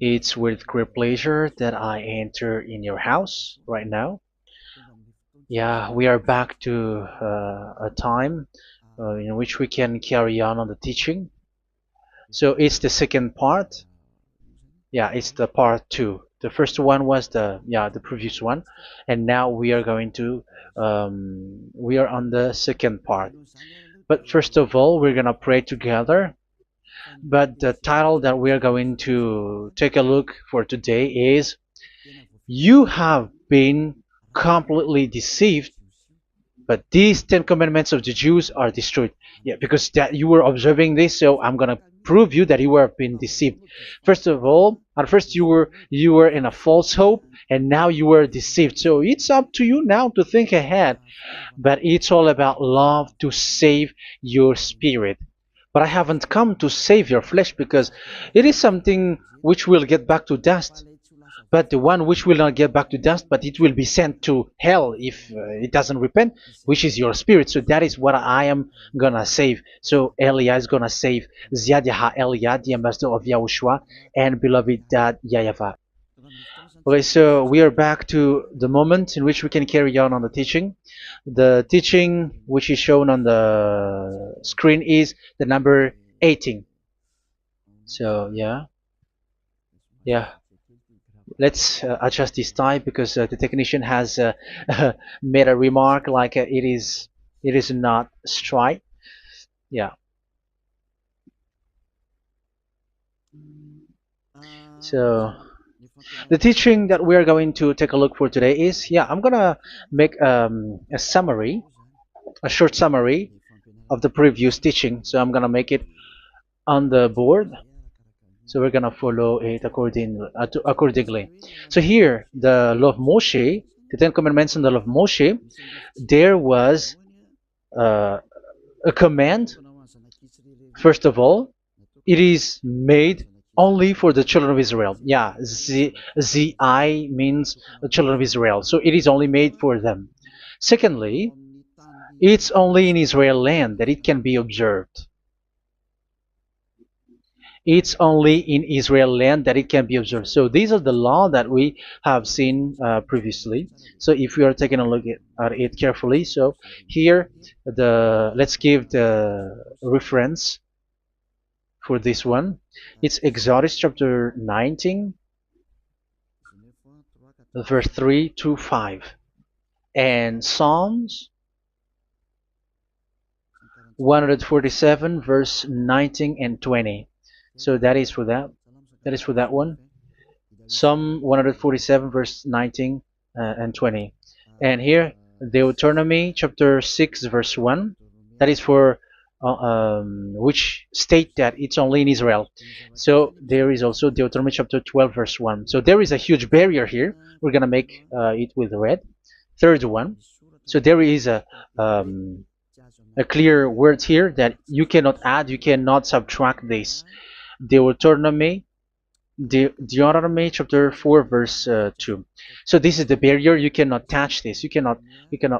It's with great pleasure that I enter in your house right now. Yeah, we are back to a time in which we can carry on the teaching. So it's the second part. Yeah, it's the part two. The first one was the previous one, and now we are going to we are on the second part. But first of all, we're gonna pray together. But the title that we are going to take a look for today is "You have been completely deceived, but these Ten Commandments of the Jews are destroyed." Yeah, because that you were observing this, so I'm gonna prove you that you were been deceived. First of all, at first you were in a false hope, and now you were deceived. So it's up to you now to think ahead. But it's all about love to save your spirit. But I haven't come to save your flesh because it is something which will get back to dust. But the one which will not get back to dust, but it will be sent to hell if it doesn't repent, which is your spirit. So that is what I am gonna save. So Elia is gonna save Ziadiha Elia, the ambassador of Yahushua, and beloved dad YAHVAH. Okay, so we are back to the moment in which we can carry on the teaching. The teaching which is shown on the screen is the number 18. So yeah, let's adjust this time because the technician has made a remark like it is not straight. Yeah. So the teaching that we are going to take a look for today is, I'm gonna make a summary, a short summary of the previous teaching. So I'm gonna make it on the board. So we're gonna follow it accordingly. So here, the law of Moshe, the Ten Commandments and the law of Moshe, there was uh, a command. First of all, it is made only for the children of Israel. Yeah, Z-I means the children of Israel. So it is only made for them. Secondly, it's only in Israel land that it can be observed. It's only in Israel land that it can be observed. So these are the law that we have seen previously. So if we are taking a look at it carefully, so here let's give the reference for this one. It's Exodus chapter 19, verse 3 to 5, and Psalms 147, verse 19 and 20. So that is for that. That is for that one. Psalm 147, verse 19 and 20. And here, Deuteronomy chapter 6, verse 1. That is for which state that it's only in Israel. So there is also Deuteronomy chapter 12, verse 1. So there is a huge barrier here. We're going to make it with red. Third one. So there is a clear word here that you cannot add, you cannot subtract this. Deuteronomy chapter 4, verse 2. So this is the barrier. You cannot touch this. You cannot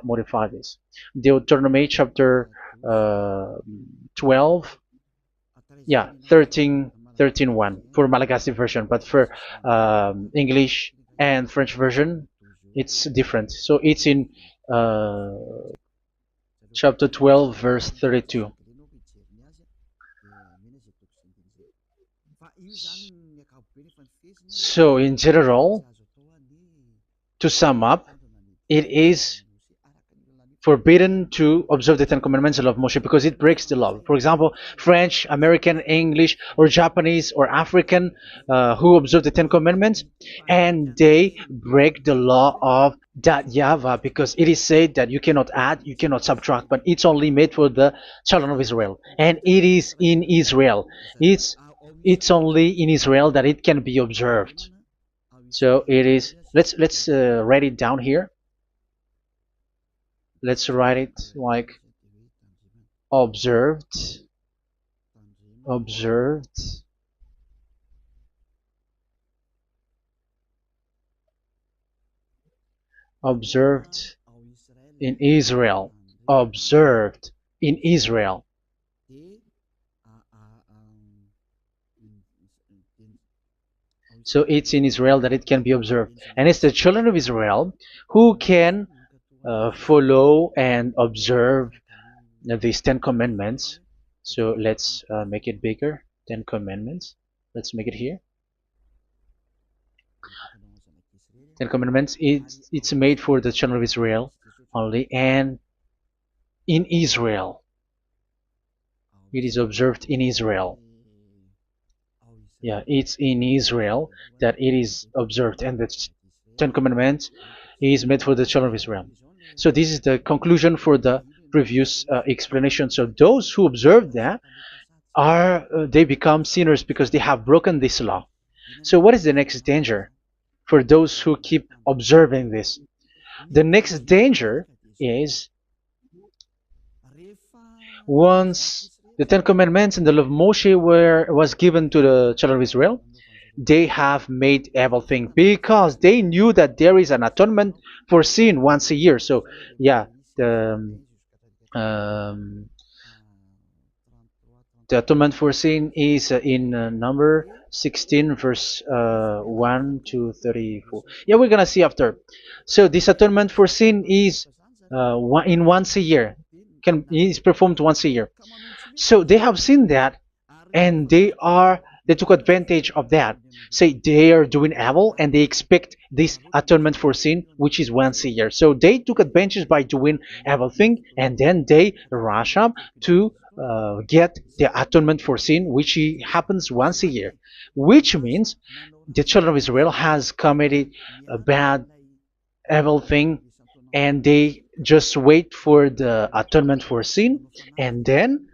modify this. Deuteronomy chapter 12, 13 1 for Malagasy version, but for English and French version, it's different. So it's in chapter 12, verse 32. So in general, to sum up, it is forbidden to observe the Ten Commandments and love Moshe because it breaks the law. For example, French, American, English, or Japanese or African who observe the Ten Commandments and they break the law of that YAHVAH because it is said that you cannot add, you cannot subtract, but it's only made for the children of Israel, and it is in Israel. It's only in Israel that it can be observed. So it is. Let's write it down here. Let's write it like observed, observed, observed in Israel, observed in Israel. So it's in Israel that it can be observed, and it's the children of Israel who can follow and observe these 10 commandments. So let's make it bigger. 10 commandments. Let's make it here. 10 commandments. It's made for the children of Israel only, and in Israel. It is observed in Israel. Yeah, it's in Israel that it is observed, and the 10 Commandments is made for the children of Israel. So this is the conclusion for the previous explanation. So those who observe that are they become sinners because they have broken this law. So what is the next danger for those who keep observing this? The next danger is once the 10 Commandments and the law of Moshe was given to the children of Israel, they have made everything because they knew that there is an atonement for sin once a year. So yeah, um, the atonement for sin is in number 16 verse 1 to 34. Yeah, we're gonna see after. So this atonement for sin is in once a year, is performed once a year. So they have seen that, and they took advantage of that. Say they are doing evil and they expect this atonement for sin, which is once a year. So they took advantage by doing evil thing, and then they rush up to get the atonement for sin, which happens once a year, which means the children of Israel has committed a bad evil thing, and they just wait for the atonement for sin, and then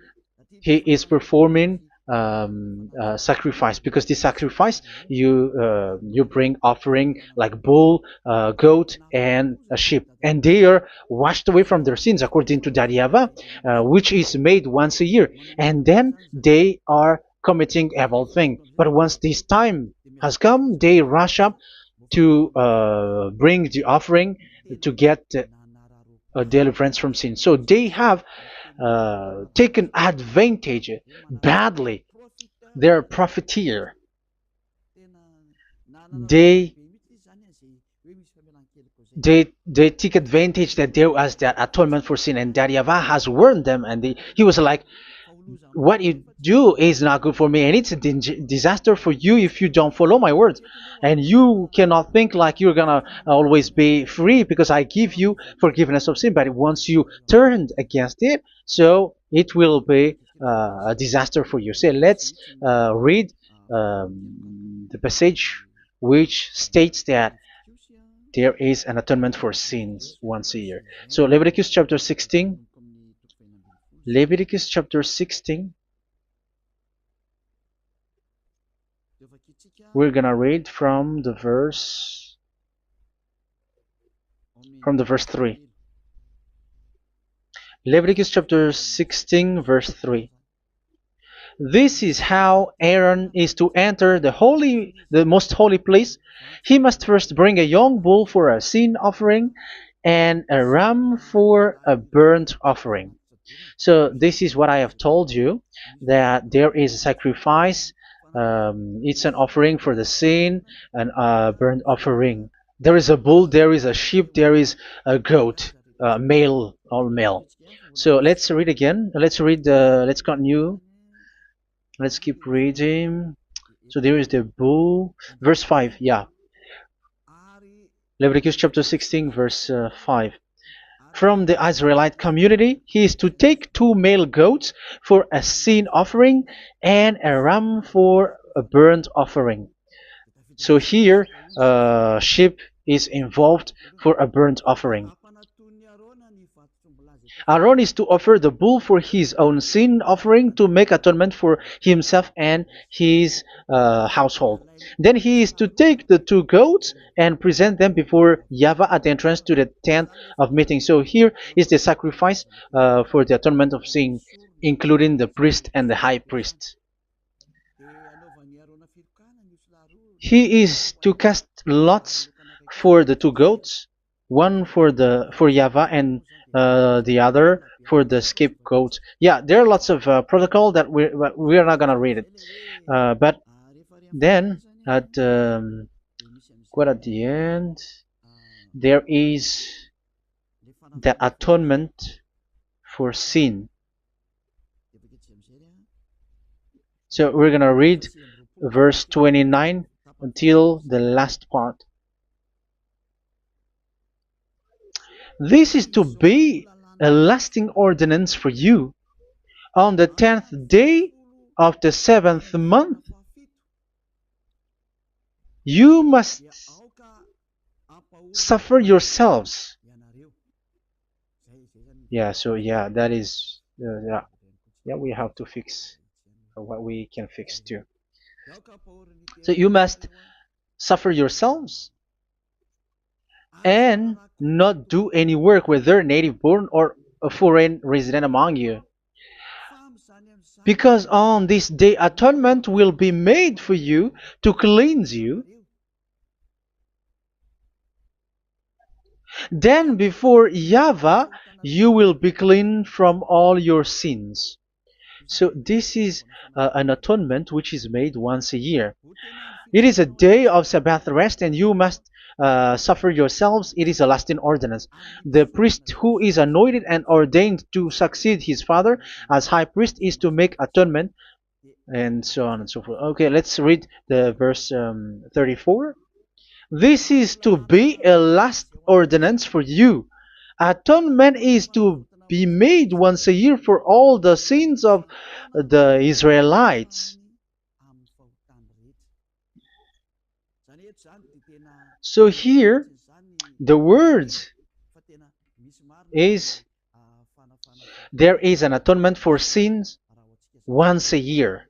he is performing sacrifice, because the sacrifice you bring offering like bull, goat, and a sheep, and they are washed away from their sins according to that YAHVAH, which is made once a year, and then they are committing evil thing. But once this time has come, they rush up to bring the offering to get deliverance from sin. So they have taken advantage badly. They're a profiteer. They they take advantage that there was that atonement for sin, and that YAHVAH has warned them, and he was like, what you do is not good for me, and it's a disaster for you if you don't follow my words, and you cannot think like you're gonna always be free because I give you forgiveness of sin, but once you turned against it, so it will be a disaster for you. So let's read the passage which states that there is an atonement for sins once a year. So Leviticus chapter 16. Leviticus chapter 16. We're gonna read from the verse 3. Leviticus chapter 16 verse 3. This is how Aaron is to enter the most holy place. He must first bring a young bull for a sin offering and a ram for a burnt offering. So this is what I have told you, that there is a sacrifice. It's an offering for the sin, and a burnt offering. There is a bull, there is a sheep, there is a goat, male, all male. So let's read again. Let's continue. Let's keep reading. So there is the bull, verse 5. Yeah, Leviticus chapter 16 verse 5. From the Israelite community, he is to take 2 male goats for a sin offering and a ram for a burnt offering. So here, sheep is involved for a burnt offering. Aaron is to offer the bull for his own sin offering to make atonement for himself and his household. Then he is to take the 2 goats and present them before YAHVAH at the entrance to the tent of meeting. So here is the sacrifice for the atonement of sin, including the priest and the high priest. He is to cast lots for the 2 goats, one for YAHVAH and the other for the scapegoat. Yeah, there are lots of protocol that we are not gonna read it, but then At quite at the end, there is the atonement for sin. So we're gonna read verse 29 until the last part. This is to be a lasting ordinance for you. On the 10th day of the 7th month, you must suffer yourselves. Yeah, so yeah, that is, yeah, we have to fix what we can fix too. So you must suffer yourselves and not do any work, whether native born or a foreign resident among you. Because on this day atonement will be made for you to cleanse you. Then before YAHVAH you will be clean from all your sins. So this is an atonement which is made once a year. It is a day of Sabbath rest, and you must suffer yourselves. It is a lasting ordinance. The priest who is anointed and ordained to succeed his father as high priest is to make atonement, and so on and so forth. Okay, let's read the verse 34. This is to be a last ordinance for you. Atonement is to be made once a year for all the sins of the Israelites. So here, the words is there is an atonement for sins once a year.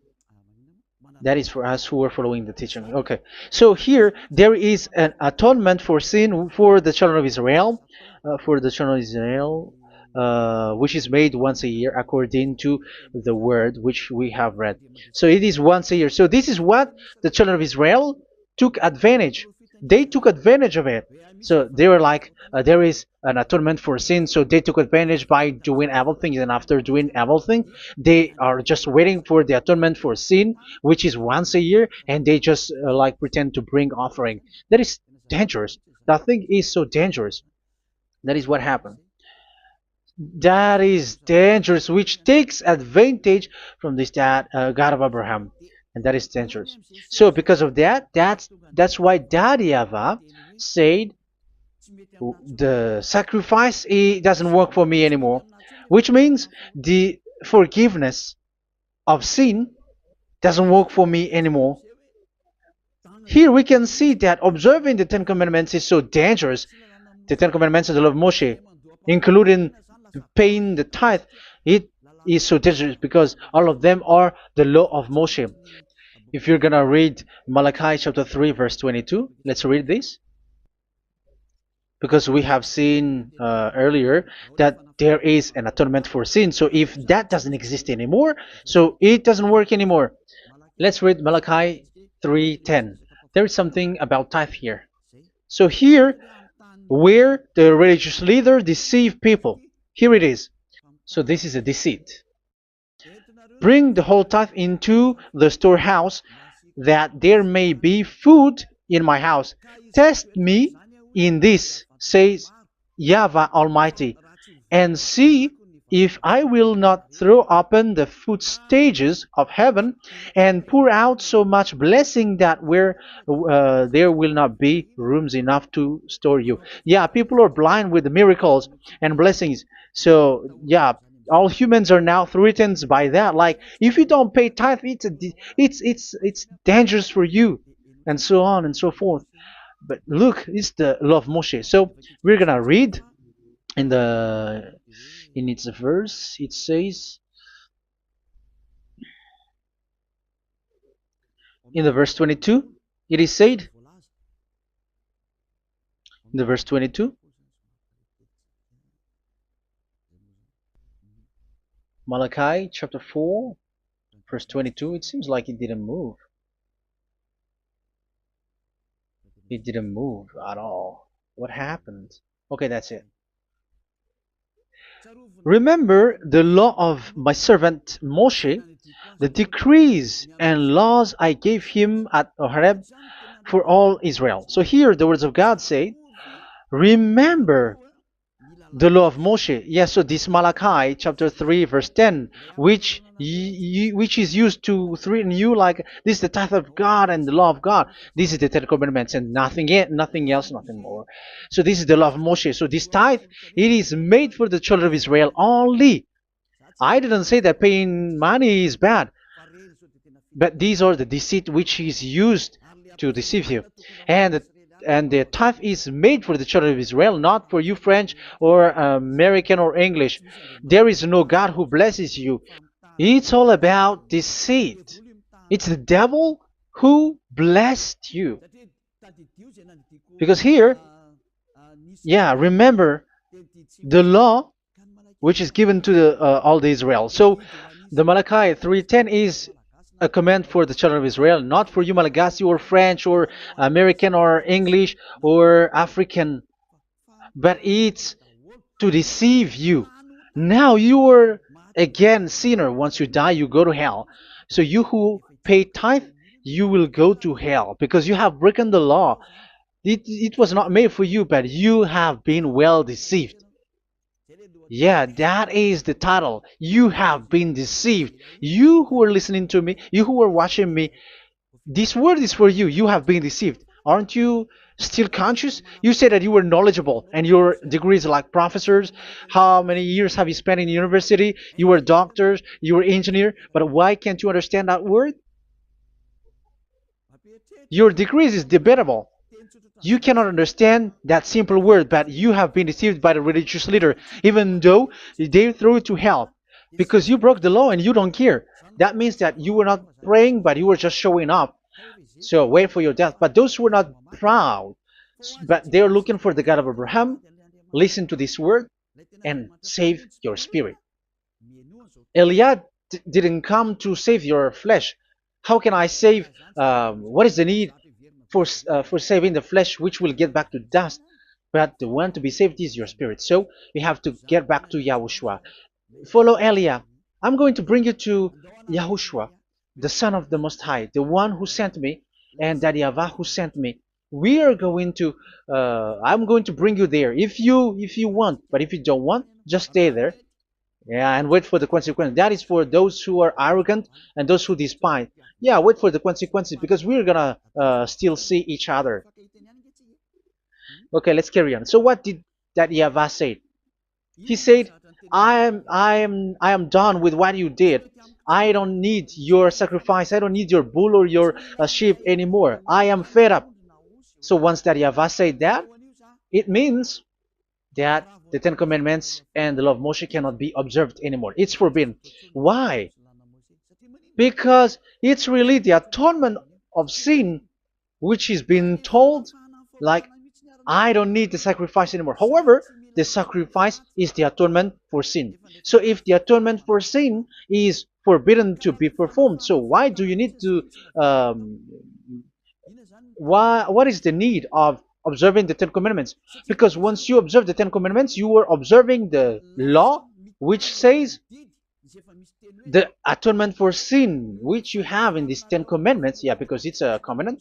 That is for us who are following the teaching. Okay, so here there is an atonement for sin for the children of Israel, which is made once a year according to the word which we have read. So it is once a year. So this is what the children of Israel took advantage. They took advantage of it. So they were like, there is an atonement for sin. So they took advantage by doing evil things, and after doing evil things, they are just waiting for the atonement for sin, which is once a year, and they just like pretend to bring offering. That is dangerous. That thing is so dangerous. That is what happened. That is dangerous, which takes advantage from this God of Abraham, and that is dangerous. So because of that, that's why Daddy Ava said the sacrifice it doesn't work for me anymore, which means the forgiveness of sin doesn't work for me anymore. Here we can see that observing the Ten Commandments is so dangerous. The Ten Commandments of the law of Moshe, including paying the tithe, it is so dangerous because all of them are the law of Moshe. If you're gonna read Malachi chapter 3 verse 22, let's read this. Because we have seen earlier that there is an atonement for sin. So if that doesn't exist anymore, so it doesn't work anymore. Let's read Malachi 3:10. There is something about tithe here. So here, where the religious leader deceive people, here it is. So this is a deceit. Bring the whole tithe into the storehouse, that there may be food in my house. Test me in this, says YAHVAH Almighty, and see if I will not throw open the food stages of heaven and pour out so much blessing that where there will not be rooms enough to store you. Yeah, people are blind with the miracles and blessings. So yeah, all humans are now threatened by that. Like if you don't pay tithe, it's dangerous for you, and so on and so forth. But look, it's the law of Moshe. So we're gonna read in its verse. It says in the verse 22. It is said in the verse 22. Malachi chapter 4 verse 22. It seems like it didn't move. It didn't move at all. What happened? Okay, that's it. Remember the law of my servant Moshe, the decrees and laws I gave him at Horeb for all Israel. So here the words of God say, remember the law of Moshe. Yes, so this Malachi chapter 3 verse 10, which is used to threaten you like this is the tithe of God and the law of God. This is the Ten Commandments and nothing yet, nothing else, nothing more. So this is the law of Moshe. So this tithe, it is made for the children of Israel only. I didn't say that paying money is bad, but these are the deceit which is used to deceive you. And the tithe is made for the children of Israel, not for you French or American or English. There is no God who blesses you. It's all about deceit. It's the devil who blessed you. Because here, yeah, remember the law which is given to all the Israel. So the Malachi 3:10 is a command for the children of Israel, not for you Malagasy or French or American or English or African, but it's to deceive you. Now you are again sinner. Once you die, you go to hell. So you who pay tithe, you will go to hell because you have broken the law. It was not made for you, but you have been well deceived. Yeah, that is the title. You have been deceived. You who are listening to me, you who are watching me, this word is for you. You have been deceived. Aren't you still conscious? You said that you were knowledgeable and your degrees are like professors. How many years have you spent in university? You were doctors, you were engineer, but why can't you understand that word? Your degrees is debatable. You cannot understand that simple word, but you have been deceived by the religious leader, even though they threw you to hell because you broke the law and you don't care. That means that you were not praying, but you were just showing up. So wait for your death. But those who are not proud, but they are looking for the God of Abraham, listen to this word and save your spirit. Eliad didn't come to save your flesh. How can I save? What is the need for saving the flesh, which will get back to dust? But the one to be saved is your spirit. So we have to get back to YAHOSHUAH. Follow Eliah. I'm going to bring you to YAHOSHUAH, the Son of the Most High, the one who sent me, and that YAHVAH who sent me. We are going to. I'm going to bring you there if you want, but if you don't want, just stay there. Yeah, and wait for the consequence. That is for those who are arrogant and those who despise. Yeah, wait for the consequences because we're gonna still see each other. Okay, let's carry on. So what did that YAHVAH say? He said, I am done with what you did. I don't need your sacrifice. I don't need your bull or your sheep anymore. I am fed up. So once that YAHVAH said that, it means that the Ten Commandments and the law of Moshe cannot be observed anymore. It's forbidden. Why? Because it's really the atonement of sin which is being told, like, I don't need the sacrifice anymore. However, the sacrifice is the atonement for sin. So if the atonement for sin is forbidden to be performed, so why do you need to what is the need of observing the Ten Commandments? Because once you observe the Ten Commandments, you are observing the law which says the atonement for sin which you have in these Ten Commandments. Yeah, because it's a covenant.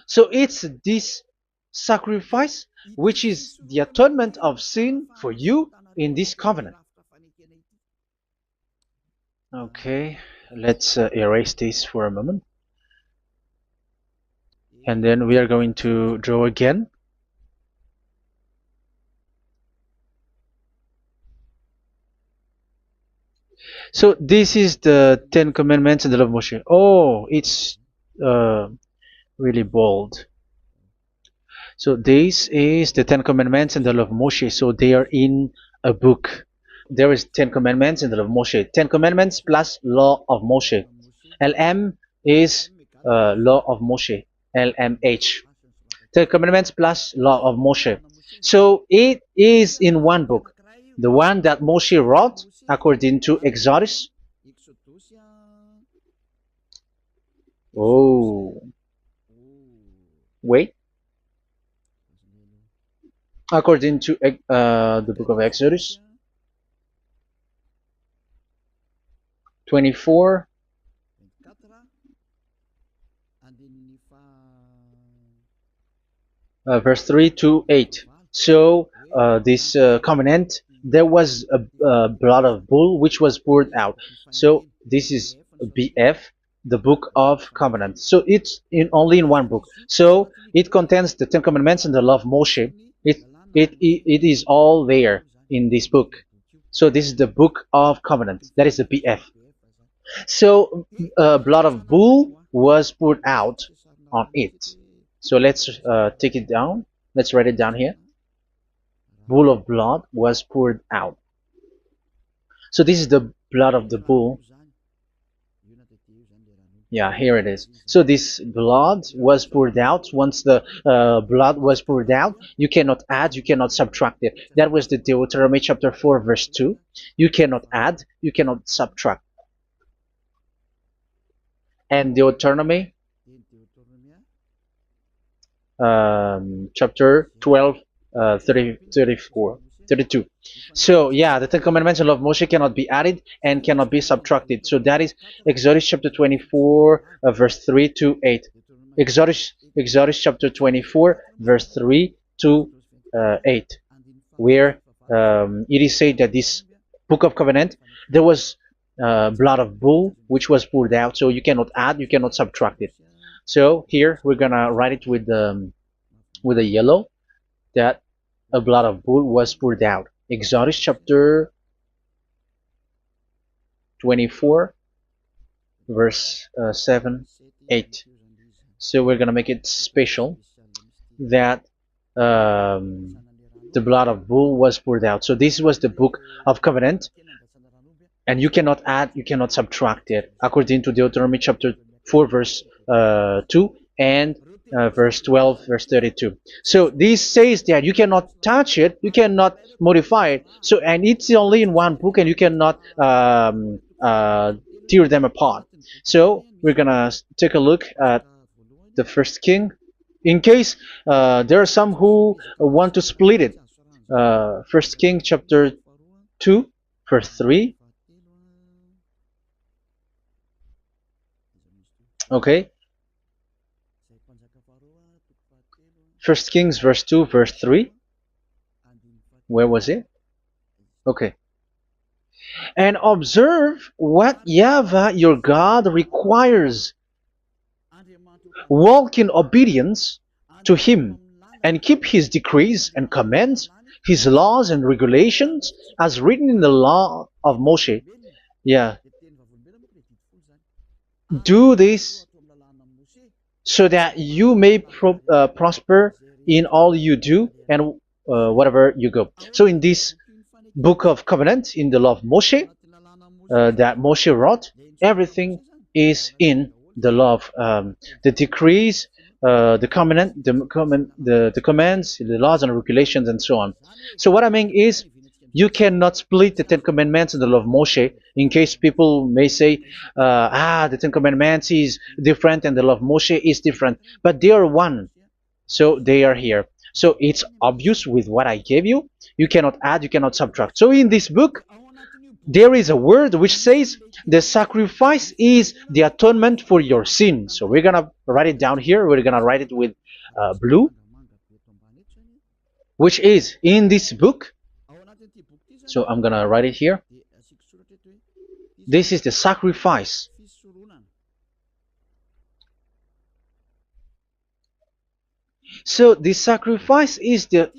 So it's this sacrifice which is the atonement of sin for you in this covenant. Okay, let's erase this for a moment. And then we are going to draw again. So this is the Ten Commandments and the law of Moshe. Oh, it's really bold. So this is the Ten Commandments and the law of Moshe. So they are in a book. There is Ten Commandments and the law of Moshe. Ten Commandments plus law of Moshe. LM is law of Moshe. LMH. Ten Commandments plus law of Moshe. So it is in one book. The one that Moshe wrote according to Exodus. Oh, wait. According to the book of Exodus 24, verse 3 to 8. So this covenant, there was a blood of bull which was poured out. So this is BF, the book of covenant. So it's in only in one book. So it contains the Ten Commandments and the law of Moshe. It is all there in this book. So this is the book of covenant. That is the BF. So blood of bull was poured out on it. So let's take it down. Let's write it down here. Bull of blood was poured out. So this is the blood of the bull. Yeah, here it is. So this blood was poured out. Once the blood was poured out, you cannot add, you cannot subtract it. That was the Deuteronomy chapter 4, verse 2. You cannot add, you cannot subtract. And Deuteronomy chapter 12, 32. So yeah, the Ten Commandments and law of Moshe cannot be added and cannot be subtracted. So that is Exodus chapter 24, verse 3 to 8. Exodus chapter 24, verse 3 to 8, where it is said that this book of covenant, there was blood of bull which was poured out. So you cannot add, you cannot subtract it. So here we're gonna write it with a yellow, that a blood of bull was poured out. Exodus chapter 24, verse 7, 8. So we're gonna make it special that the blood of bull was poured out. So this was the book of covenant, and you cannot add, you cannot subtract it, according to Deuteronomy chapter 4, verse 2 and verse 12, verse 32. So this says that you cannot touch it, you cannot modify it. So, and it's only in one book, and you cannot tear them apart. So we're gonna take a look at the first king, in case there are some who want to split it. First King chapter 2, verse 3. Okay. First Kings verse 2, verse 3. Where was it? Okay. And observe what YAHVAH your God requires. Walk in obedience to him, and keep his decrees and commands, his laws and regulations, as written in the law of Moshe. Yeah. Do this so that you may prosper in all you do and whatever you go. So in this book of covenant, in the law of Moshe, that Moshe wrote, everything is in the law of the decrees, the covenant, the commands, the laws and regulations, and so on. So what I mean is, you cannot split the Ten Commandments and the law of Moshe. In case people may say, the Ten Commandments is different and the law of Moshe is different, but they are one. So they are here. So it's obvious with what I gave you. You cannot add, you cannot subtract. So in this book, there is a word which says the sacrifice is the atonement for your sin. So we're gonna write it down here. We're gonna write it with blue, which is in this book. So I'm gonna write it here. This is the sacrifice. So the sacrifice is the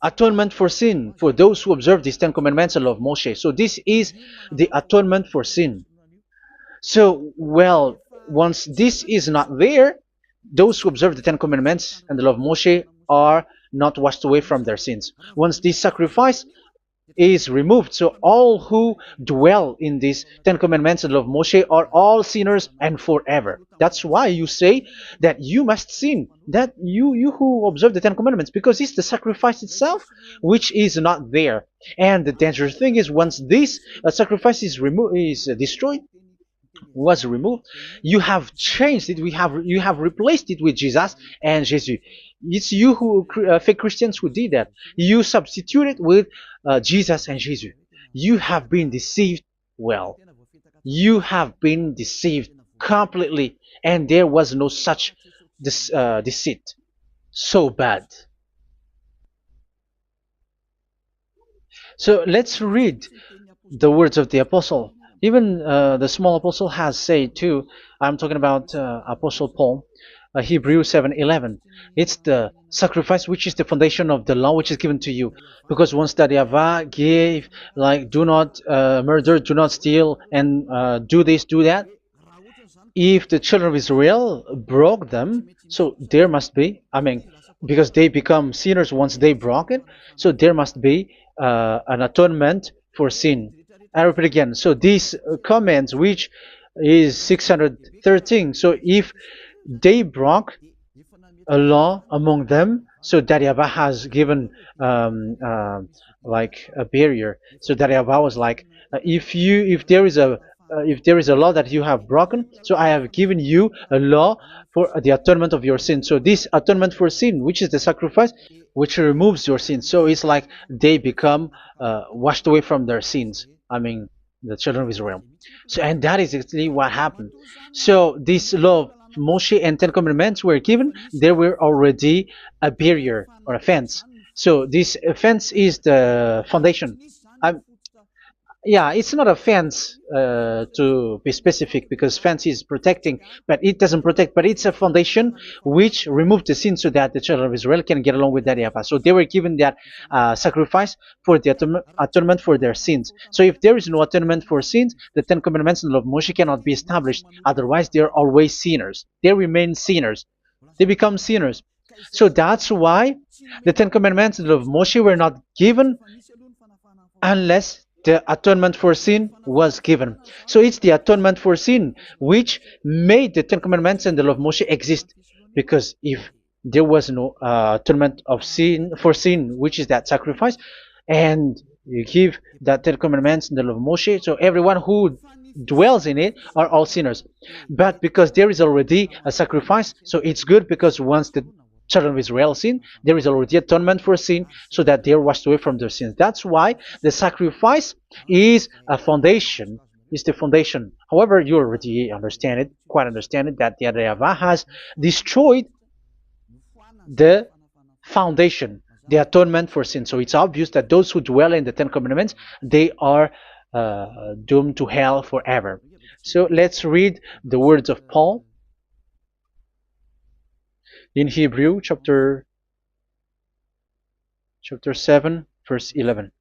atonement for sin for those who observe these Ten Commandments and law of Moshe. So this is the atonement for sin. So, well, once this is not there, those who observe the Ten Commandments and the law of Moshe are not washed away from their sins. Once this sacrifice is removed, so all who dwell in these Ten Commandments and law of Moshe are all sinners and forever. That's why you say that you must sin, that you who observe the Ten Commandments, because it's the sacrifice itself which is not there. And the dangerous thing is, once this sacrifice is destroyed, was removed, you have changed it. You have replaced it with Jesus and Jesus. It's you who fake Christians who did that. You substitute it with Jesus and Jesus. You have been deceived well. You have been deceived completely, and there was no such deceit. So bad. So let's read the words of the apostle. Even the small apostle has said too. I'm talking about Apostle Paul, Hebrews 7:11. It's the sacrifice which is the foundation of the law which is given to you. Because once that YAHVAH gave, like, do not murder, do not steal, and do this, do that, if the children of Israel broke them, so there must be, I mean, because they become sinners once they broke it, so there must be an atonement for sin. I repeat again. So these comments, which is 613, so if they broke a law among them, so that YAHVAH has given like a barrier. So that YAHVAH was like, if there is a law that you have broken, so I have given you a law for the atonement of your sin. So this atonement for sin, which is the sacrifice, which removes your sin. So it's like they become washed away from their sins. I mean, the children of Israel. So, and that is actually what happened. So this law of Moshe and Ten Commandments were given. There were already a barrier or a fence. So this fence is the foundation. I, yeah, it's not a fence to be specific, because fence is protecting, but it doesn't protect. But it's a foundation which removed the sin so that the children of Israel can get along with that YAHVAH. So they were given that sacrifice for the atonement for their sins. So if there is no atonement for sins, the Ten Commandments and the law of Moshe cannot be established. Otherwise, they are always sinners. They remain sinners. They become sinners. So that's why the Ten Commandments and the law of Moshe were not given unless the atonement for sin was given. So it's the atonement for sin which made the Ten Commandments and the law of Moshe exist. Because if there was no atonement of sin for sin, which is that sacrifice, and you give that Ten Commandments and the law of Moshe, so everyone who dwells in it are all sinners. But because there is already a sacrifice, so it's good, because once the children of Israel sin, there is already atonement for sin, so that they are washed away from their sins. That's why the sacrifice is a foundation, is the foundation. However, you already understand it, quite understand it, that the YAHVAH has destroyed the foundation, the atonement for sin. So it's obvious that those who dwell in the Ten Commandments, they are doomed to hell forever. So let's read the words of Paul in Hebrew chapter 7 verse 11.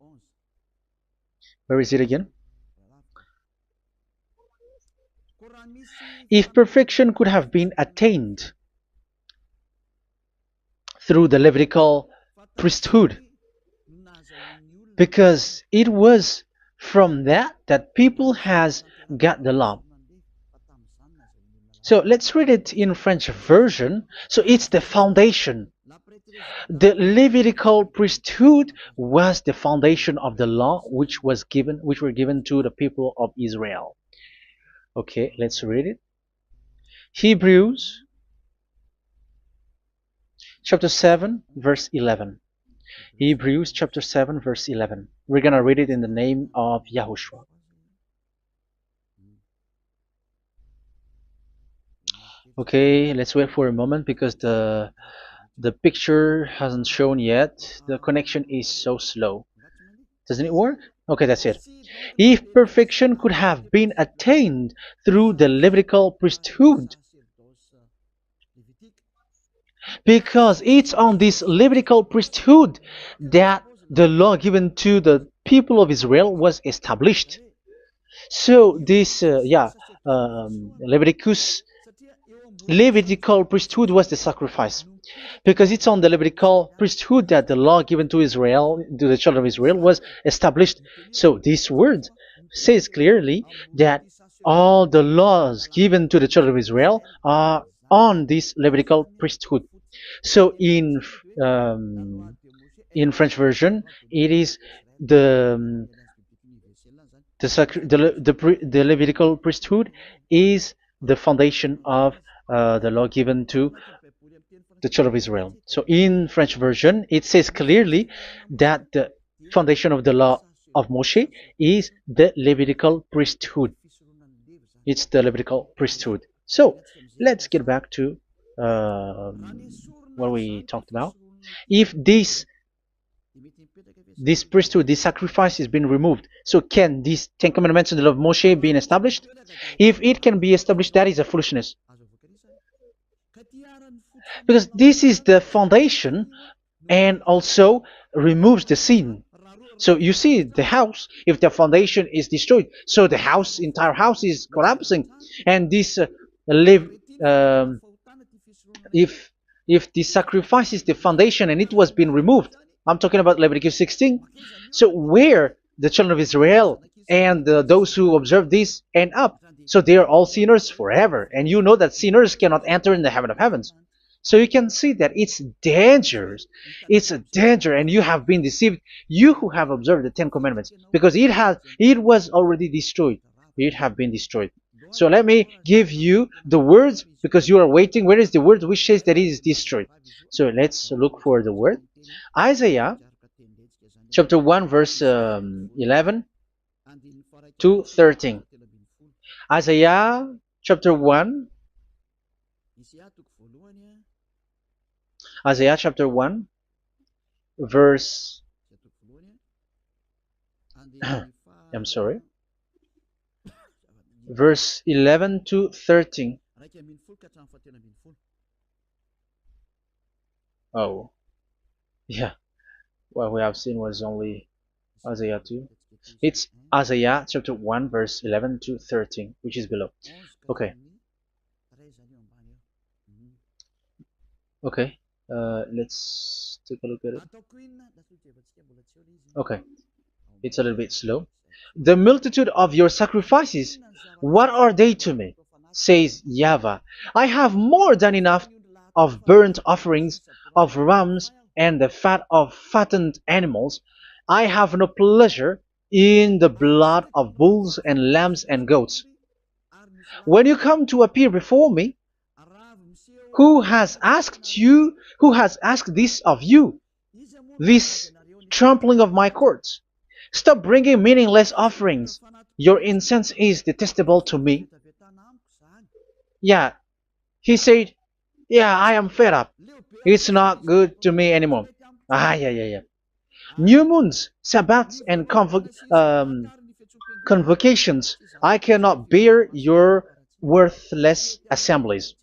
Where is it again? If perfection could have been attained through the Levitical priesthood, because it was from that people has got the law. So let's read it in French version. So it's the foundation. The Levitical priesthood was the foundation of the law which were given to the people of Israel. Okay, let's read it. Hebrews chapter 7 verse 11. Hebrews chapter 7 verse 11. We're gonna read it in the name of YAHOSHUAH. Okay, let's wait for a moment, because the picture hasn't shown yet. The connection is so slow. Doesn't it work? Okay, that's it. If perfection could have been attained through the Levitical priesthood, because it's on this Levitical priesthood that the law given to the people of Israel was established. So this, Levitical priesthood was the sacrifice, because it's on the Levitical priesthood that the law given to Israel, to the children of Israel, was established. So this word says clearly that all the laws given to the children of Israel are on this Levitical priesthood. So in French version, it is the Levitical priesthood is the foundation of the law given to the children of Israel. So in French version, it says clearly that the foundation of the law of Moshe is the Levitical priesthood. It's the Levitical priesthood. So let's get back to what we talked about. If this priesthood, this sacrifice is being removed, so can these Ten Commandments and the law of Moshe be established? If it can be established, that is a foolishness. Because this is the foundation and also removes the sin. So you see the house, if the foundation is destroyed, so the house, entire house is collapsing. And this live, um, if the sacrifice is the foundation and it was being removed, I'm talking about Leviticus 16. So where the children of Israel and those who observe this end up, so they are all sinners forever. And you know that sinners cannot enter in the heaven of heavens. So you can see that it's dangerous. It's a danger, and you have been deceived. You who have observed the Ten Commandments, because it was already destroyed. It have been destroyed. So let me give you the words, because you are waiting. Where is the word which says that it is destroyed? So let's look for the word. Isaiah chapter 1 verse 11 to 13. Isaiah chapter 1. Isaiah chapter 1 verse I'm sorry, verse 11 to 13. Oh, yeah, what we have seen was only Isaiah 2. It's Isaiah chapter 1 verse 11 to 13, which is below. Okay. Okay. Let's take a look at it. Okay. It's a little bit slow. The multitude of your sacrifices, what are they to me? Says YAHVAH. I have more than enough of burnt offerings, of rams, and the fat of fattened animals. I have no pleasure in the blood of bulls and lambs and goats. When you come to appear before me, who has asked this of you, this trampling of my courts? Stop bringing meaningless offerings. Your incense is detestable to me. Yeah, he said, yeah, I am fed up. It's not good to me anymore. Yeah. New moons, Sabbaths, and convocations. I cannot bear your worthless assemblies.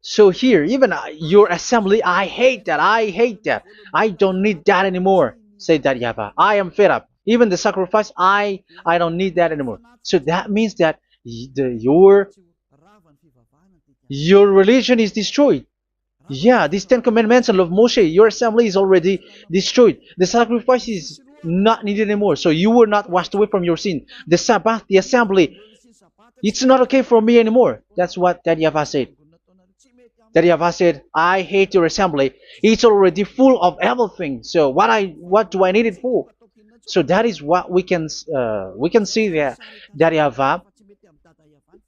So here, even your assembly, I hate that. I hate that. I don't need that anymore. Say that, YAHVAH. I am fed up. Even the sacrifice, I don't need that anymore. So that means that your religion is destroyed. Yeah, these Ten Commandments and of Moshe, your assembly is already destroyed. The sacrifice is not needed anymore. So you were not washed away from your sin. The Sabbath, the assembly, it's not okay for me anymore. That's what that YAHVAH said. That YAHVAH said, I hate your assembly. It's already full of everything. So what do I need it for? So that is what we can see there. That YAHVAH,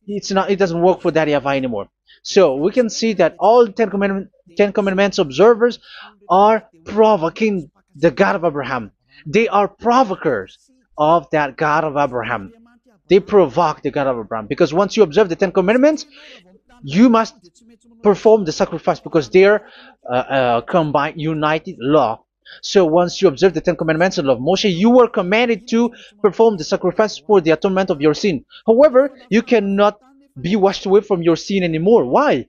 it doesn't work for that YAHVAH anymore. So we can see that all Ten Commandments observers are provoking the God of Abraham. They are provokers of that God of Abraham. They provoke the God of Abraham, because once you observe the Ten Commandments, you must perform the sacrifice, because they're combined, united law. So once you observe the Ten Commandments and love Moshe, you were commanded to perform the sacrifice for the atonement of your sin. However, you cannot be washed away from your sin anymore. Why?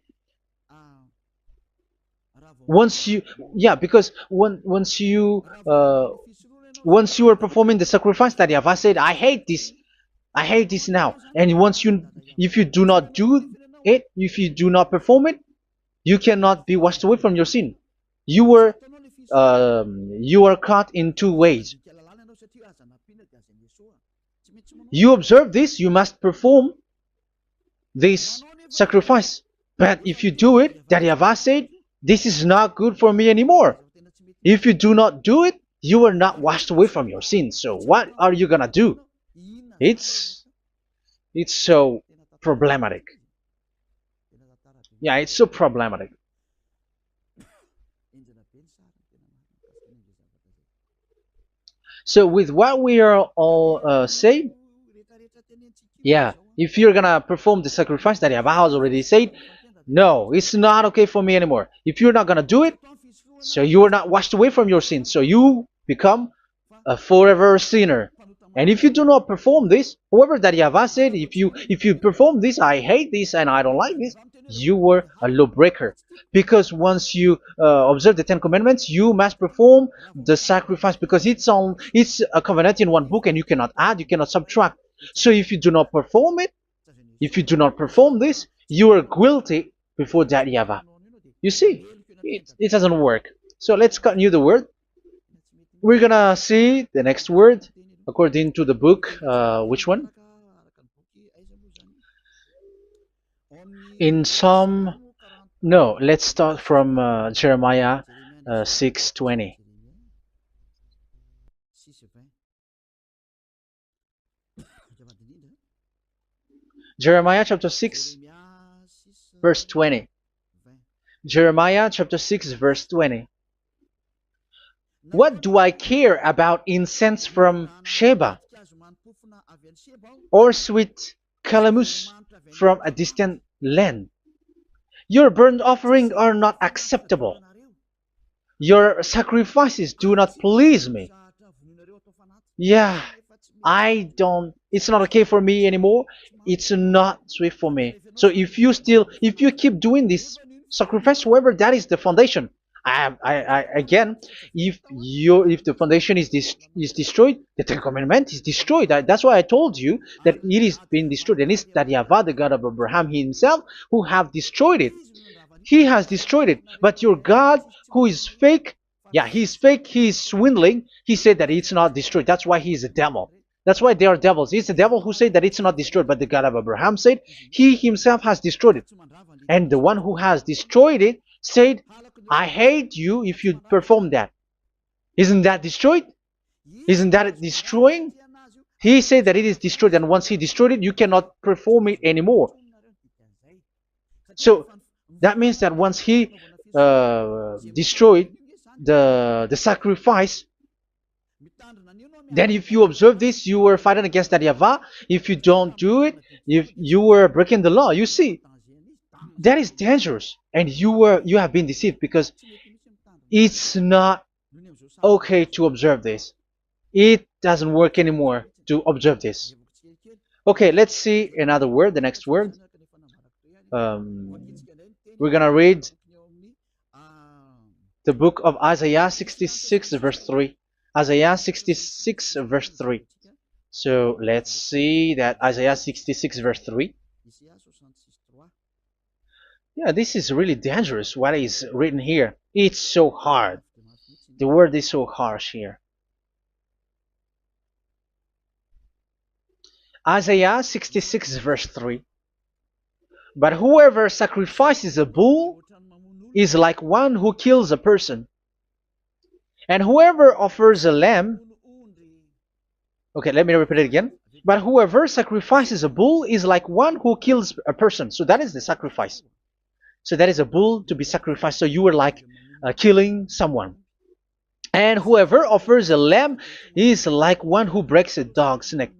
Once you, yeah, because once you are performing the sacrifice that YAHVAH said, I hate this now. And if you do not do it, if you do not perform it, you cannot be washed away from your sin. You are caught in two ways. You observe this, you must perform this sacrifice. But if you do it, that YAHVAH said, this is not good for me anymore. If you do not do it, you are not washed away from your sins. So what are you gonna do? It's so problematic. Yeah, it's so problematic. So with what we are all saying, yeah, if you're gonna perform the sacrifice that Yahweh has already said, no, it's not okay for me anymore. If you're not gonna do it, so you are not washed away from your sins, so you become a forever sinner. And if you do not perform this, whoever that Yahweh said, if you perform this, I hate this and I don't like this, you were a lawbreaker. Because once you observe the Ten Commandments, you must perform the sacrifice because it's a covenant in one book and you cannot add, you cannot subtract. So if you do not perform it, if you do not perform this, you are guilty before that Yahweh. You see, it doesn't work. So let's continue the word. We're gonna see the next word according to the book. Which one? In Psalm. No, let's start from Jeremiah 6:20. Jeremiah chapter 6, verse 20. Jeremiah chapter 6, verse 20. What do I care about incense from Sheba or sweet calamus from a distant land? Your burnt offerings are not acceptable. Your sacrifices do not please me. Yeah, it's not okay for me anymore. It's not sweet for me. So if you keep doing this sacrifice, however, that is the foundation. Again, if the foundation is destroyed, the Ten Commandment is destroyed. That's why I told you that it is being destroyed, and it's that Yahweh, the God of Abraham himself, who have destroyed it. He has destroyed it. But your God, who is fake, yeah, he's fake, he's swindling. He said that it's not destroyed. That's why he's a devil. That's why they are devils. It's the devil who said that it's not destroyed, but the God of Abraham said he himself has destroyed it. And the one who has destroyed it said, I hate you if you perform that. Isn't that destroyed? Isn't that destroying? He said that it is destroyed, and once he destroyed it, you cannot perform it anymore. So that means that once he destroyed the sacrifice, then if you observe this, you were fighting against that Yahweh. If you don't do it, if you were breaking the law, you see, that is dangerous, and you have been deceived because it's not okay to observe this. It doesn't work anymore to observe this. Okay, let's see another word, the next word. We're gonna read the book of Isaiah 66 verse 3. Isaiah 66 verse 3. So let's see that Isaiah 66 verse 3. Yeah, this is really dangerous what is written here. It's so hard. The word is so harsh here. Isaiah 66 verse 3. But whoever sacrifices a bull is like one who kills a person. And whoever offers a lamb... Okay, let me repeat it again. But whoever sacrifices a bull is like one who kills a person. So that is the sacrifice. So that is a bull to be sacrificed. So you are like killing someone. And whoever offers a lamb is like one who breaks a dog's neck.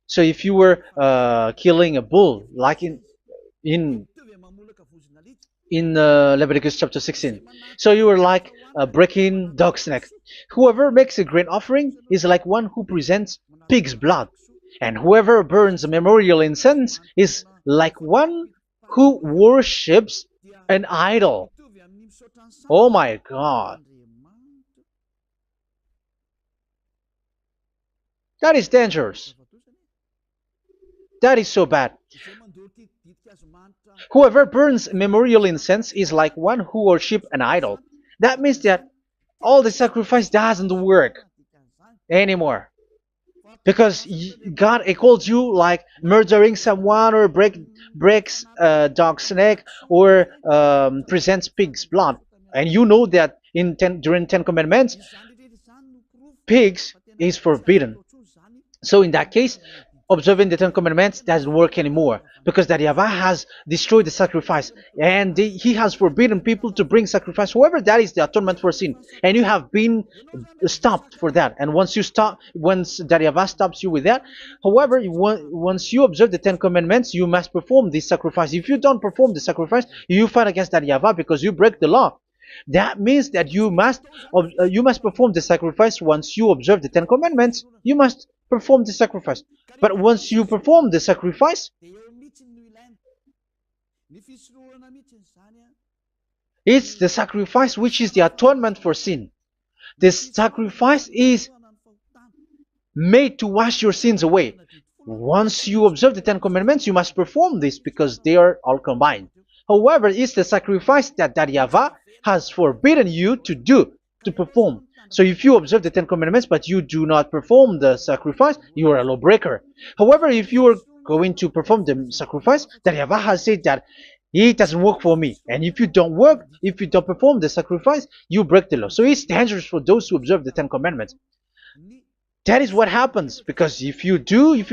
So if you were killing a bull, like in Leviticus chapter 16, so you were like breaking dog's neck. Whoever makes a grain offering is like one who presents pig's blood, and whoever burns a memorial incense is like one who worships an idol. Oh my God. That is dangerous. That is so bad. Whoever burns memorial incense is like one who worships an idol. That means that all the sacrifice doesn't work anymore. Because God calls you like murdering someone or breaks a dog's neck or presents pig's blood. And you know that during Ten Commandments, pigs is forbidden. So in that case, observing the Ten Commandments doesn't work anymore because that Yahweh has destroyed the sacrifice and he has forbidden people to bring sacrifice. However, that is the atonement for sin, and you have been stopped for that. And once you stop, once that Yahweh stops you with that, however, once you observe the Ten Commandments, you must perform this sacrifice. If you don't perform the sacrifice, you fight against that Yahweh because you break the law. That means that you must perform the sacrifice. Once you observe the Ten Commandments, you must perform the sacrifice. But once you perform the sacrifice, it's the sacrifice which is the atonement for sin. This sacrifice is made to wash your sins away. Once you observe the Ten Commandments, you must perform this because they are all combined. However, it's the sacrifice that Yahweh has forbidden you to do, to perform. So if you observe the Ten Commandments but you do not perform the sacrifice, you are a lawbreaker. However, if you are going to perform the sacrifice, that Yahweh has said that it doesn't work for me. And if you don't perform the sacrifice, you break the law. So it's dangerous for those who observe the Ten Commandments. That is what happens, because if you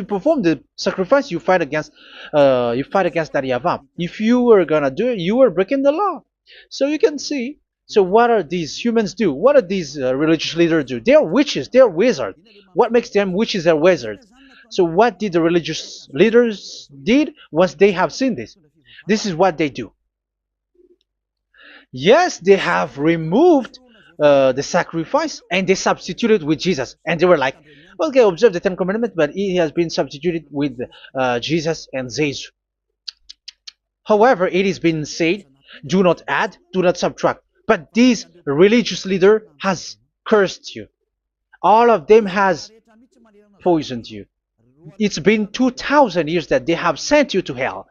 perform the sacrifice, you fight against that Yahweh. If you are gonna do it, you are breaking the law. So you can see. So what are these humans do? What are these religious leaders do? They are witches. They are wizards. What makes them witches and wizards? So what did the religious leaders did once they have seen this? This is what they do. Yes, they have removed the sacrifice and they substituted with Jesus. And they were like, okay, observe the Ten Commandments, but it has been substituted with Jesus and Jesus. However, it has been said, do not add, do not subtract. But this religious leader has cursed you. All of them has poisoned you. It's been 2,000 years that they have sent you to hell.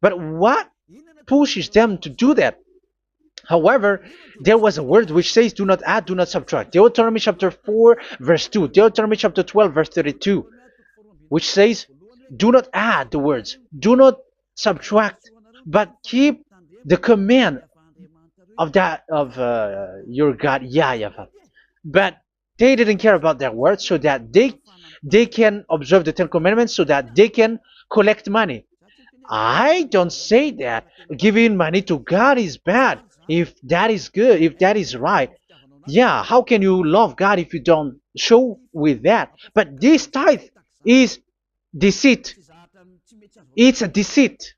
But what pushes them to do that? However, there was a word which says, do not add, do not subtract. Deuteronomy chapter 4, verse 2. Deuteronomy chapter 12, verse 32. Which says, do not add the words. Do not subtract. But keep the command of your God, YAHVAH. But they didn't care about their words, so that they can observe the Ten Commandments, so that they can collect money. I don't say that giving money to God is bad. If that is good, if that is right, yeah, how can you love God if you don't show with that? But this tithe is deceit. It's a deceit.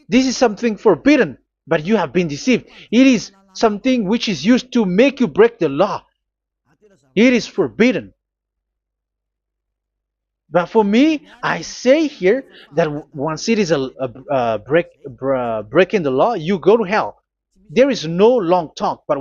This is something forbidden, but you have been deceived. It is something which is used to make you break the law. It is forbidden. But for me, I say here that once it is breaking the law, you go to hell. There is no long talk. But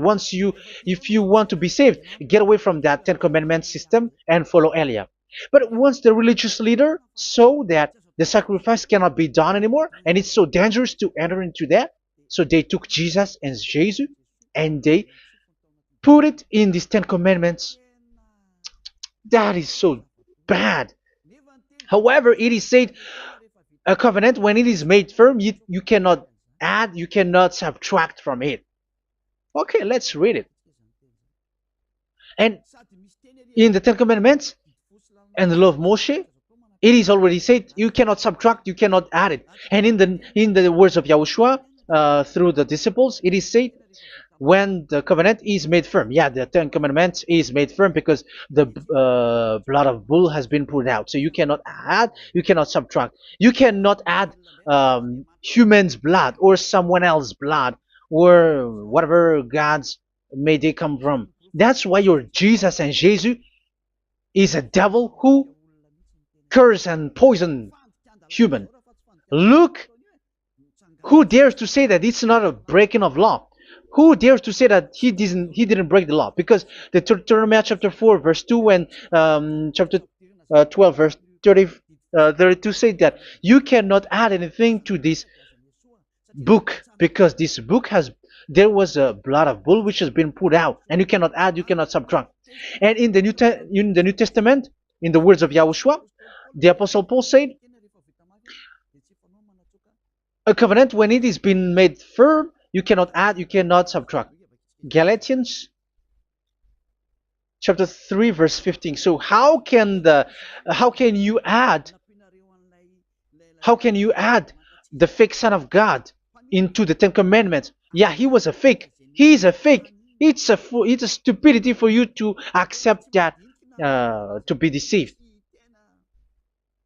if you want to be saved, get away from that Ten Commandments system and follow Eliah. But once the religious leader saw that the sacrifice cannot be done anymore, and it's so dangerous to enter into that, so they took Jesus and Jesus and they put it in these Ten Commandments. That is so bad. However, it is said, a covenant, when it is made firm, you cannot add, you cannot subtract from it. Okay, let's read it. And in the Ten Commandments and the law of Moshe, it is already said, you cannot subtract, you cannot add it. And in the words of YAHOSHUAH, through the disciples, it is said, when the covenant is made firm. Yeah, the Ten Commandments is made firm because the blood of bull has been poured out. So you cannot add, you cannot subtract. You cannot add human's blood or someone else's blood or whatever gods may they come from. That's why your Jesus and Jesus is a devil who curse and poison human. Look, who dares to say that it's not a breaking of law? Who dares to say that he didn't break the law? Because the Deuteronomy chapter 4 verse 2 and chapter 12 verse 32 say that you cannot add anything to this book, because this book there was a blood of bull which has been put out, and you cannot add, you cannot subtract. And in the New Testament, in the words of YAHOSHUAH, the Apostle Paul said, a covenant, when it is been made firm, you cannot add, you cannot subtract. Galatians chapter 3 verse 15. So how can you add How can you add the fake Son of God into the Ten Commandments? Yeah, he was a fake. He is a fake. It's a stupidity for you to accept that, to be deceived.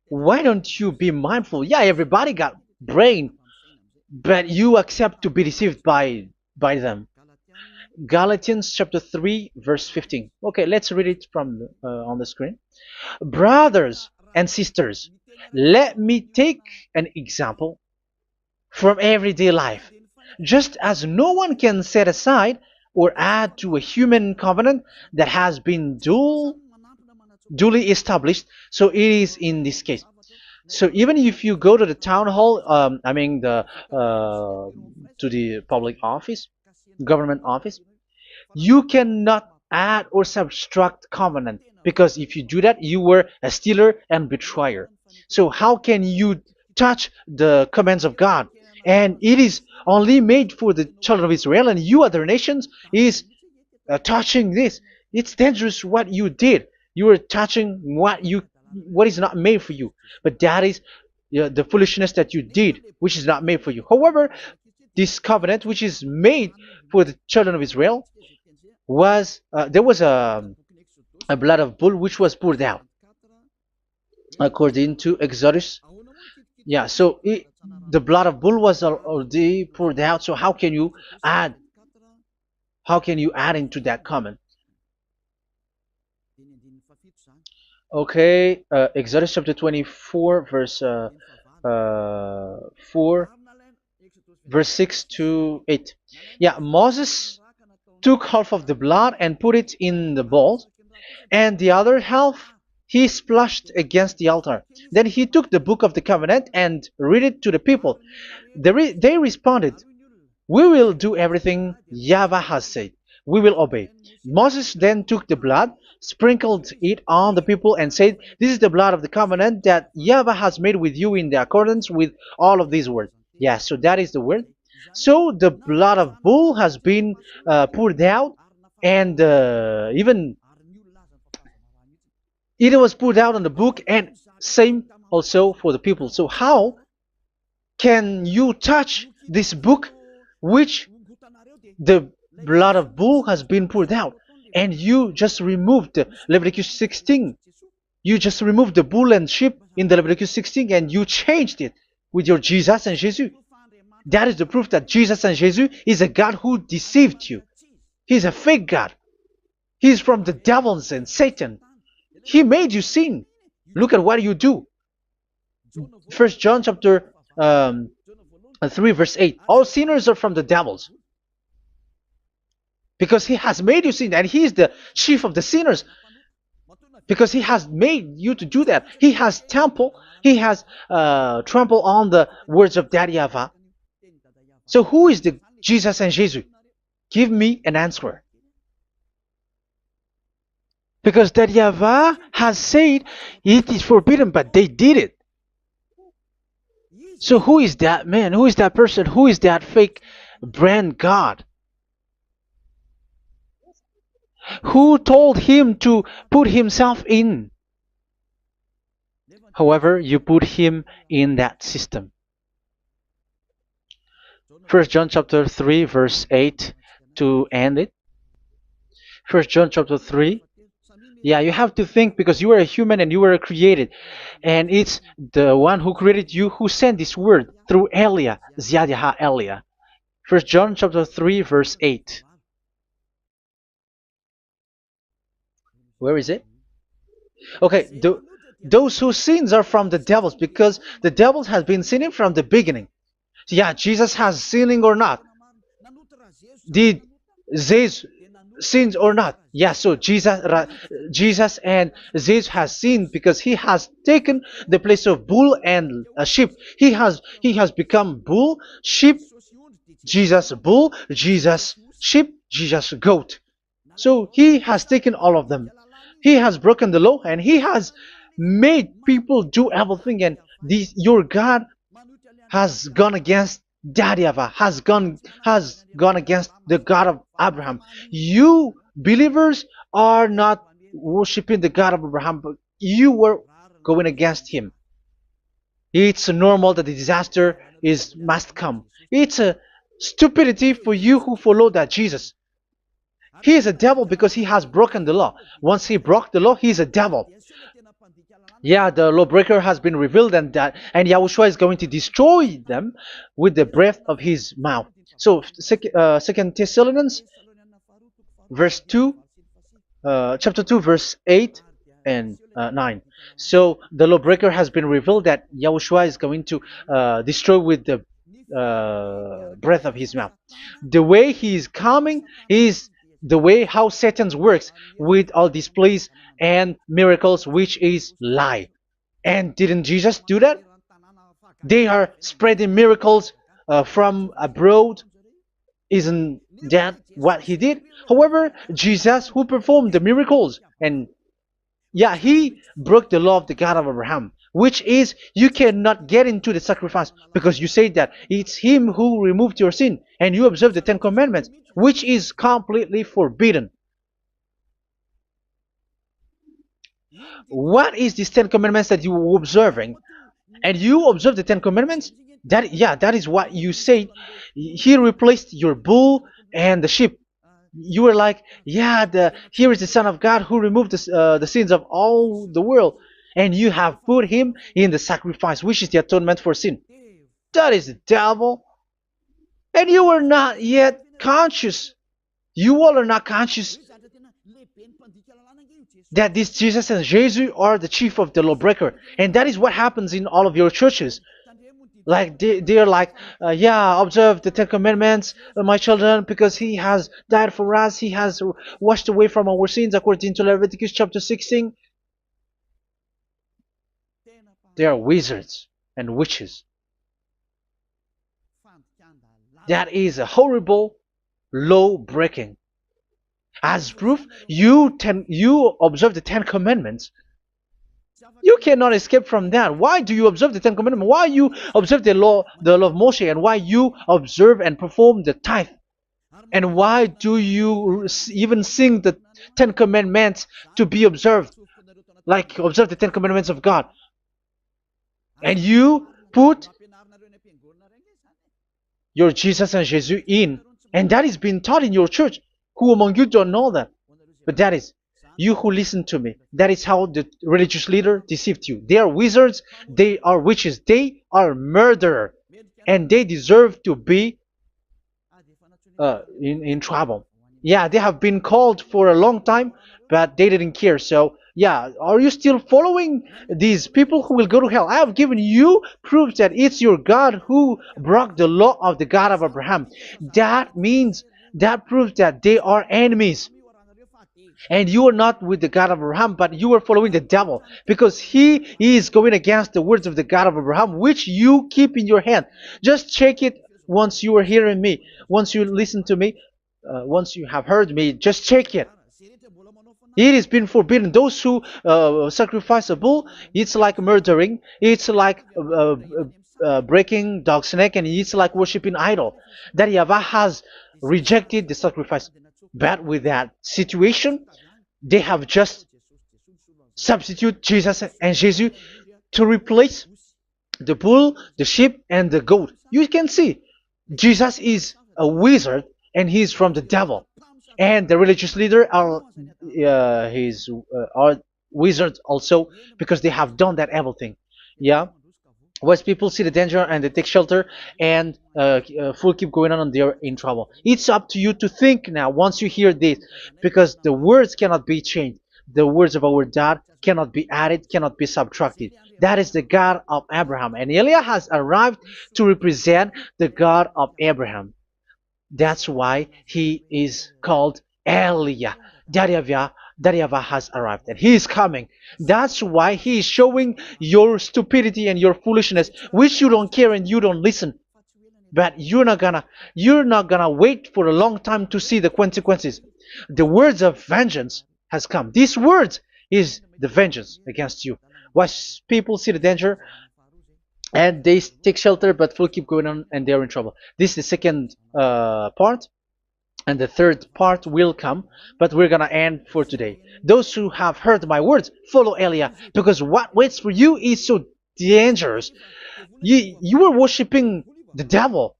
Why don't you be mindful? Yeah, everybody got brain, but you accept to be deceived by them. Galatians chapter 3 verse 15. Okay, let's read it from on the screen. Brothers and sisters, let me take an example from everyday life. Just as no one can set aside or add to a human covenant that has been duly established, so it is in this case. So even if you go to the town hall, I mean to the public office, government office, you cannot add or subtract covenant, because if you do that, you were a stealer and betrayer. So how can you touch the commands of God? And it is only made for the children of Israel, and you other nations is touching this. It's dangerous what you did. You are touching what is not made for you. But that is, the foolishness that you did, which is not made for you. However, this covenant, which is made for the children of Israel, was there was a blood of bull which was poured out according to Exodus. Yeah, so the blood of bull was already poured out. So add how can you add into that comment? Okay, Exodus chapter 24 verse 4 verse 6 to 8. Yeah, Moses took half of the blood and put it in the bowl, and the other half he splashed against the altar. Then he took the book of the covenant and read it to the people. They responded, "We will do everything YAHVAH has said. We will obey." Moses then took the blood, sprinkled it on the people, and said, "This is the blood of the covenant that YAHVAH has made with you in the accordance with all of these words." Yeah, so that is the word. So the blood of bull has been poured out, and even it was poured out on the book, and same also for the people. So how can you touch this book which the blood of bull has been poured out, and you just removed Leviticus 16? You just removed the bull and sheep in the Leviticus 16, and you changed it with your Jesus and Jesus. That is the proof that Jesus and Jesus is a God who deceived you. He's a fake God. He's from the devils and Satan. He made you sin. Look at what you do. First John chapter 3 verse 8. All sinners are from the devils, because he has made you sin, and he is the chief of the sinners, because he has made you to do that. He has trampled on the words of Daddy Yahvah. So who is the Jesus and Jesus? Give me an answer. Because Daddy Yahvah has said it is forbidden, but they did it. So who is that man? Who is that person? Who is that fake brand God? Who told him to put himself in? However, you put him in that system. First John chapter 3 verse 8 to end it. First John chapter 3. Yeah, you have to think, because you are a human and you were created. And it's the one who created you who sent this word through Elia, Ziadiha Elia. First John chapter 3 verse 8. Where is it? Okay, those whose sins are from the devils, because the devils has been sinning from the beginning. Yeah, Jesus has sinning or not? Did Zeus sins or not? Yeah, so Jesus and Zeus has sinned, because he has taken the place of bull and a sheep. He has become bull, sheep, Jesus bull, Jesus sheep, Jesus goat. So he has taken all of them. He has broken the law, and he has made people do everything. And your God has gone against Daddy Yahvah, has gone against the God of Abraham. You believers are not worshiping the God of Abraham, but you were going against him. It's normal that the disaster is must come. It's a stupidity for you who follow that Jesus. He is a devil because he has broken the law. Once he broke the law, he is a devil. Yeah, the lawbreaker has been revealed, and Yahushua is going to destroy them with the breath of his mouth. So, Second Thessalonians, verse 2, chapter 2, verse 8 and 9. So the lawbreaker has been revealed that Yahushua is going to destroy with the breath of his mouth. The way he is coming is the way how Satan works with all displays and miracles, which is lie. And didn't Jesus do that? They are spreading miracles from abroad. Isn't that what he did? However, Jesus, who performed the miracles, and yeah, he broke the law of the God of Abraham, which is you cannot get into the sacrifice because you say that it's him who removed your sin, and you observe the Ten Commandments, which is completely forbidden. What is these Ten Commandments that you were observing? And you observe the Ten Commandments? That is what you said. He replaced your bull and the sheep. You were like, yeah, here is the Son of God who removed the sins of all the world, and you have put him in the sacrifice, which is the atonement for sin. That is the devil. And you are not yet conscious. You all are not conscious that this Jesus and Jesus are the chief of the lawbreaker. And that is what happens in all of your churches. Like they are like, yeah, observe the Ten Commandments, my children, because he has died for us. He has washed away from our sins according to Leviticus chapter 16. They are wizards and witches. That is a horrible law breaking. As proof, you observe the Ten Commandments. You cannot escape from that. Why do you observe the Ten Commandments? Why you observe the law of Moshe, and why you observe and perform the tithe? And why do you even sing the Ten Commandments to be observed? Like observe the Ten Commandments of God. And you put your Jesus and Jesus in. And that is being taught in your church. Who among you don't know that? But that is you who listen to me. That is how the religious leader deceived you. They are wizards. They are witches. They are murderers. And they deserve to be in trouble. Yeah, they have been called for a long time, but they didn't care. So, yeah, are you still following these people who will go to hell? I have given you proof that it's your God who broke the law of the God of Abraham. That means, that proves that they are enemies. And you are not with the God of Abraham, but you are following the devil, because he is going against the words of the God of Abraham, which you keep in your hand. Just check it once you are hearing me. Once you listen to me, once you have heard me, just check it. It has been forbidden. Those who sacrifice a bull, it's like murdering. It's like breaking dog's neck, and it's like worshiping idol. That YAHVAH has rejected the sacrifice. But with that situation, they have just substitute Jesus and Jesus to replace the bull, the sheep, and the goat. You can see Jesus is a wizard, and he's from the devil. And the religious leader are wizards also, because they have done that evil thing. Yeah. Once people see the danger and they take shelter, and full keep going on, and they're in trouble. It's up to you to think now once you hear this, because the words cannot be changed. The words of our God cannot be added, cannot be subtracted. That is the God of Abraham, and Eliah has arrived to represent the God of Abraham. That's why he is called Eliah. YAHVAH has arrived, and he is coming. That's why he is showing your stupidity and your foolishness, which you don't care and you don't listen. But you're not gonna wait for a long time to see the consequences. The words of vengeance has come. These words is the vengeance against you. Watch people see the danger and they take shelter, but will keep going on, and they're in trouble. This is the second part. And the third part will come, but we're gonna end for today. Those who have heard my words, follow Eliah, because what waits for you is so dangerous. You were worshiping the devil.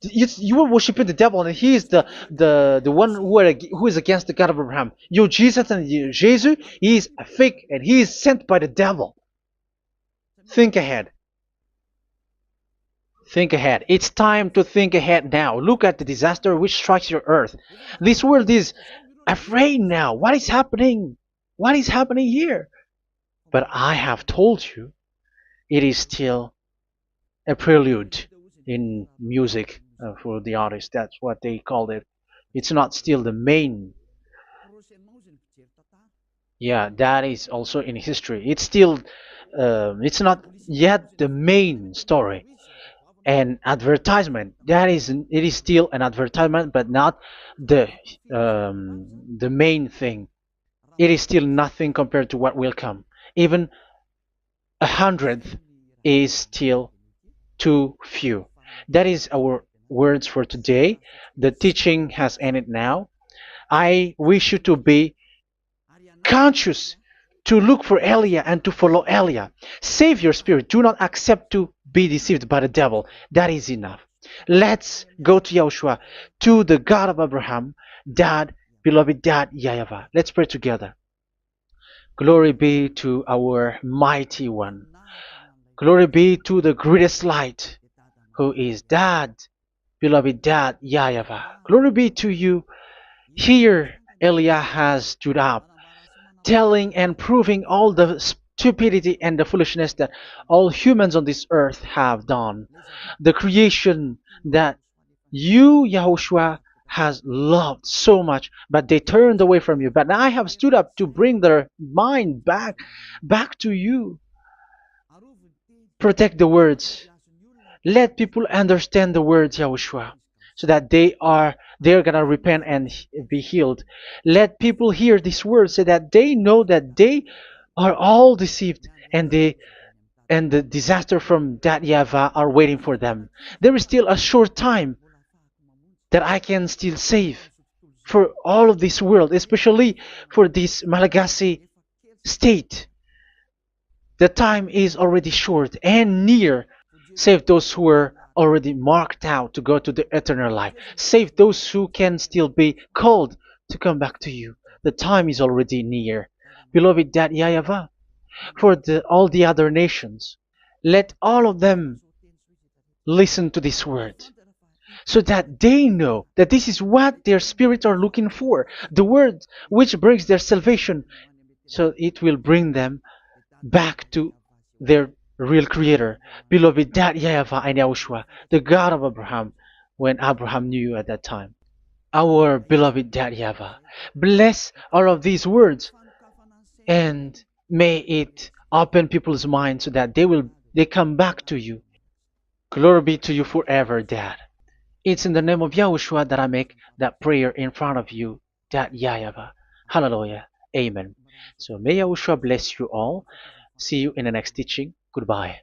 You were worshiping the devil, and he is the one who is against the God of Abraham. You Jesus, and you Jesus, he is a fake, and he is sent by the devil. Think ahead. Think ahead. It's time to think ahead now. Look at the disaster which strikes your earth. This world is afraid now. What is happening? What is happening here? But I have told you, it is still a prelude in music for the artist. That's what they called it. It's not still the main. Yeah, that is also in history. It's still, it's not yet the main story. And advertisement, that is, it is still an advertisement, but not the the main thing. It is still nothing compared to what will come. Even a hundredth is still too few. That is our words for today. The teaching has ended now. I wish you to be conscious, to look for Elia and to follow Elia. Save your spirit. Do not accept to be deceived by the devil. That is enough. Let's go to Yahushua, to the God of Abraham, Dad, beloved Dad, YAHVAH. Let's pray together. Glory be to our mighty one. Glory be to the greatest light, who is Dad, beloved Dad, YAHVAH. Glory be to you. Here, Elia has stood up, telling and proving all the stupidity and the foolishness that all humans on this earth have done. The creation that you, Yahushua, has loved so much, but they turned away from you. But I have stood up to bring their mind back to you. Protect the words. Let people understand the words, Yahushua, so that they're gonna repent and be healed. Let people hear these words so that they know that they are all deceived, and the disaster from that YAHVAH are waiting for them. There is still a short time that I can still save for all of this world, especially for this Malagasy state. The time is already short and near. Save those who are already marked out to go to the eternal life. Save those who can still be called to come back to you. The time is already near. Beloved Dad YAHVAH, for all the other nations, let all of them listen to this word, so that they know that this is what their spirits are looking for, the word which brings their salvation, so it will bring them back to their real creator, beloved Dad YAHVAH and Yahushua, the God of Abraham, when Abraham knew you at that time. Our beloved Dad YAHVAH, bless all of these words, and may it open people's minds so that they come back to you. Glory be to you forever, Dad. It's in the name of Yahushua that I make that prayer in front of you, Dad YAHVAH. Hallelujah. Amen. So may Yahushua bless you all. See you in the next teaching. Goodbye.